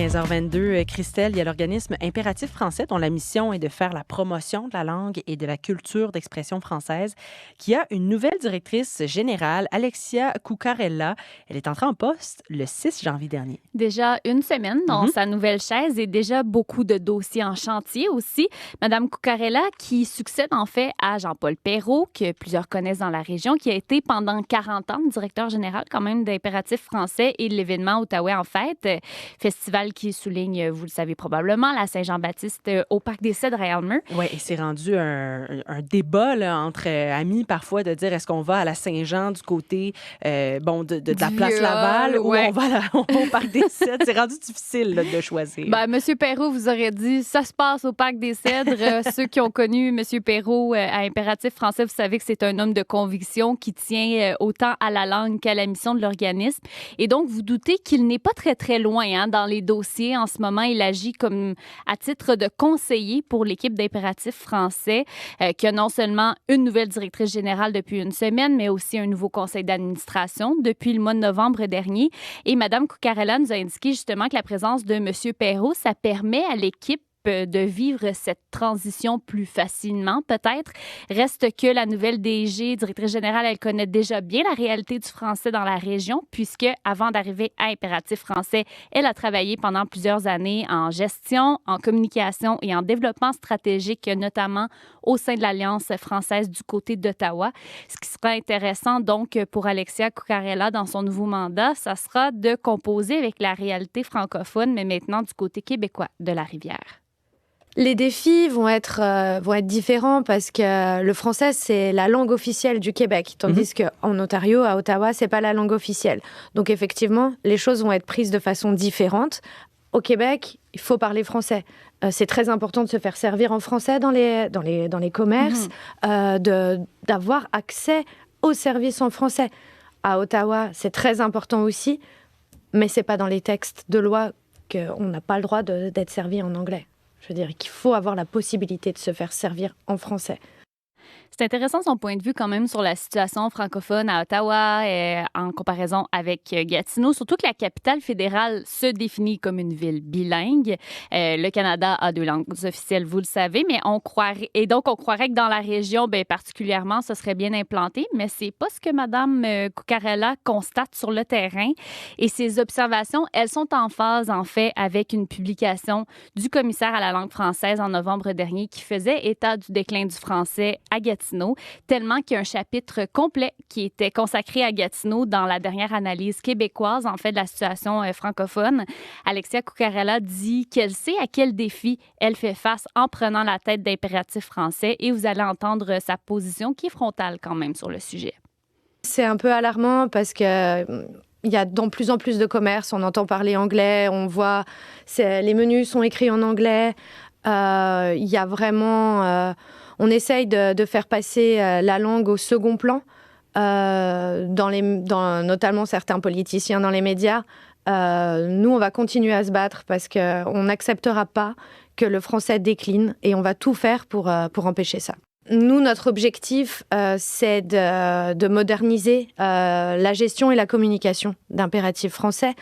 15h22, Christelle, il y a l'organisme Impératif français dont la mission est de faire la promotion de la langue et de la culture d'expression française, qui a une nouvelle directrice générale, Alexia Cuccarella. Elle est entrée en poste le 6 janvier dernier. Déjà une semaine dans sa nouvelle chaise et déjà beaucoup de dossiers en chantier aussi. Madame Cuccarella qui succède en fait à Jean-Paul Perrault, que plusieurs connaissent dans la région, qui a été pendant 40 ans directeur général quand même d'Impératif français et de l'événement Outaouais en fête, festival qui souligne, vous le savez probablement, la Saint-Jean-Baptiste au Parc des Cèdres à Elmer. Oui, et c'est rendu un débat là, entre amis parfois de dire est-ce qu'on va à la Saint-Jean du côté de la place Laval ou on va au Parc des Cèdres. C'est rendu difficile là, de choisir. Monsieur Perrault vous aurait dit ça se passe au Parc des Cèdres. Ceux qui ont connu Monsieur Perrault à Impératif français, vous savez que c'est un homme de conviction qui tient autant à la langue qu'à la mission de l'organisme. Et donc, vous doutez qu'il n'est pas très, très loin dans les dossiers. En ce moment, il agit comme à titre de conseiller pour l'équipe d'Impératif français, qui a non seulement une nouvelle directrice générale depuis une semaine, mais aussi un nouveau conseil d'administration depuis le mois de novembre dernier. Et Mme Cuccarella nous a indiqué justement que la présence de M. Perrault, ça permet à l'équipe de vivre cette transition plus facilement, peut-être. Reste que la nouvelle DG, directrice générale, elle connaît déjà bien la réalité du français dans la région, puisque avant d'arriver à Impératif français, elle a travaillé pendant plusieurs années en gestion, en communication et en développement stratégique, notamment au sein de l'Alliance française du côté d'Ottawa. Ce qui sera intéressant, donc, pour Alexia Cuccarella dans son nouveau mandat, ça sera de composer avec la réalité francophone, mais maintenant du côté québécois de la rivière. Les défis vont être différents parce que le français, c'est la langue officielle du Québec, tandis qu'en Ontario, à Ottawa, c'est pas la langue officielle. Donc effectivement, les choses vont être prises de façon différente. Au Québec, il faut parler français. C'est très important de se faire servir en français dans les commerces, d'avoir accès aux services en français. À Ottawa, c'est très important aussi, mais c'est pas dans les textes de loi qu'on n'a pas le droit d'être servi en anglais. Je veux dire qu'il faut avoir la possibilité de se faire servir en français. C'est intéressant son point de vue quand même sur la situation francophone à Ottawa en comparaison avec Gatineau, surtout que la capitale fédérale se définit comme une ville bilingue. Le Canada a 2 langues officielles, vous le savez, mais on croirait que dans la région, particulièrement, ce serait bien implanté, mais c'est pas ce que Mme Cuccarella constate sur le terrain. Et ces observations, elles sont en phase, en fait, avec une publication du commissaire à la langue française en novembre dernier qui faisait état du déclin du français à Gatineau, tellement qu'il y a un chapitre complet qui était consacré à Gatineau dans la dernière analyse québécoise, en fait, de la situation francophone. Alexia Cuccarella dit qu'elle sait à quel défi elle fait face en prenant la tête d'Impératif français et vous allez entendre sa position qui est frontale quand même sur le sujet. C'est un peu alarmant parce que il y a de plus en plus de commerces, on entend parler anglais, on voit les menus sont écrits en anglais. Il y a vraiment... on essaye de faire passer la langue au second plan, notamment certains politiciens dans les médias. Nous, on va continuer à se battre parce qu'on n'acceptera pas que le français décline et on va tout faire pour empêcher ça. Nous, notre objectif, c'est de moderniser la gestion et la communication d'Impératif français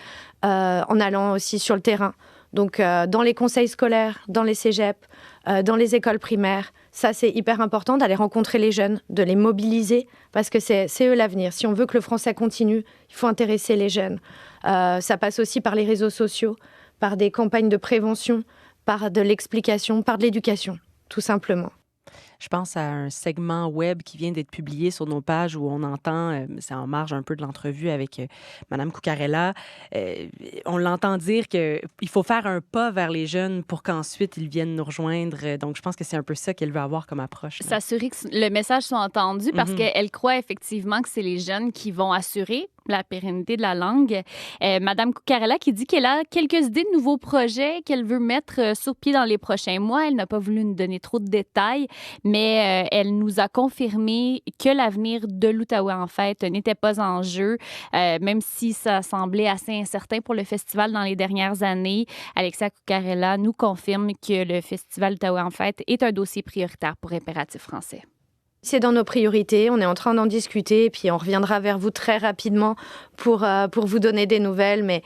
en allant aussi sur le terrain. Donc, dans les conseils scolaires, dans les cégeps, dans les écoles primaires, ça, c'est hyper important d'aller rencontrer les jeunes, de les mobiliser, parce que c'est eux l'avenir. Si on veut que le français continue, il faut intéresser les jeunes. Ça passe aussi par les réseaux sociaux, par des campagnes de prévention, par de l'explication, par de l'éducation, tout simplement. Je pense à un segment web qui vient d'être publié sur nos pages où on entend, c'est en marge un peu de l'entrevue avec Mme Cuccarella, on l'entend dire qu'il faut faire un pas vers les jeunes pour qu'ensuite ils viennent nous rejoindre. Donc, je pense que c'est un peu ça qu'elle veut avoir comme approche. S'assurer que le message soit entendu parce qu'elle croit effectivement que c'est les jeunes qui vont assurer la pérennité de la langue. Madame Cuccarella qui dit qu'elle a quelques idées de nouveaux projets qu'elle veut mettre sur pied dans les prochains mois. Elle n'a pas voulu nous donner trop de détails, mais elle nous a confirmé que l'avenir de l'Outaouais en fête n'était pas en jeu, même si ça semblait assez incertain pour le festival dans les dernières années. Alexia Cuccarella nous confirme que le festival Outaouais en fête est un dossier prioritaire pour Impératif français. C'est dans nos priorités, on est en train d'en discuter, et puis on reviendra vers vous très rapidement pour vous donner des nouvelles. Mais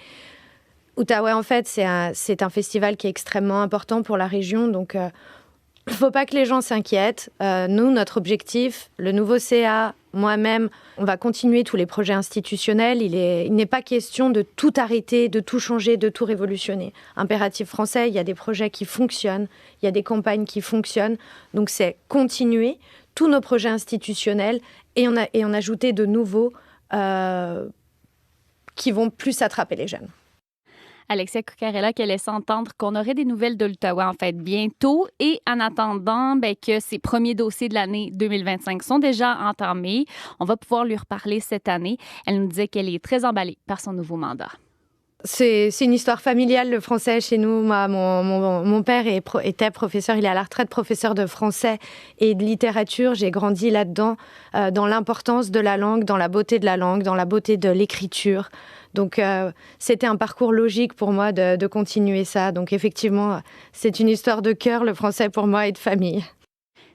Outaouais, en fait, c'est un festival qui est extrêmement important pour la région. Donc, il ne faut pas que les gens s'inquiètent. Nous, notre objectif, le nouveau CA, moi-même, on va continuer tous les projets institutionnels. Il n'est pas question de tout arrêter, de tout changer, de tout révolutionner. Impératif français, il y a des projets qui fonctionnent, il y a des campagnes qui fonctionnent. Donc, c'est continuer tous nos projets institutionnels et en ajouter de nouveaux qui vont plus attraper les jeunes. Alexia Cuccarella qui laisse entendre qu'on aurait des nouvelles de l'Outaouais en fait bientôt et en attendant que ses premiers dossiers de l'année 2025 sont déjà entamés. On va pouvoir lui reparler cette année. Elle nous disait qu'elle est très emballée par son nouveau mandat. C'est une histoire familiale, le français chez nous. Mon père était professeur, il est à la retraite, professeur de français et de littérature. J'ai grandi là-dedans, dans l'importance de la langue, dans la beauté de la langue, dans la beauté de l'écriture. Donc, c'était un parcours logique pour moi de continuer ça. Donc, effectivement, c'est une histoire de cœur, le français pour moi, et de famille.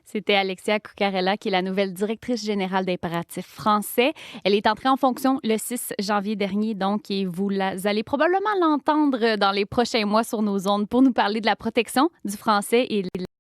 C'était Alexia Cuccarella, qui est la nouvelle directrice générale d'Impératif français. Elle est entrée en fonction le 6 janvier dernier, donc, et vous allez probablement l'entendre dans les prochains mois sur nos ondes pour nous parler de la protection du français et de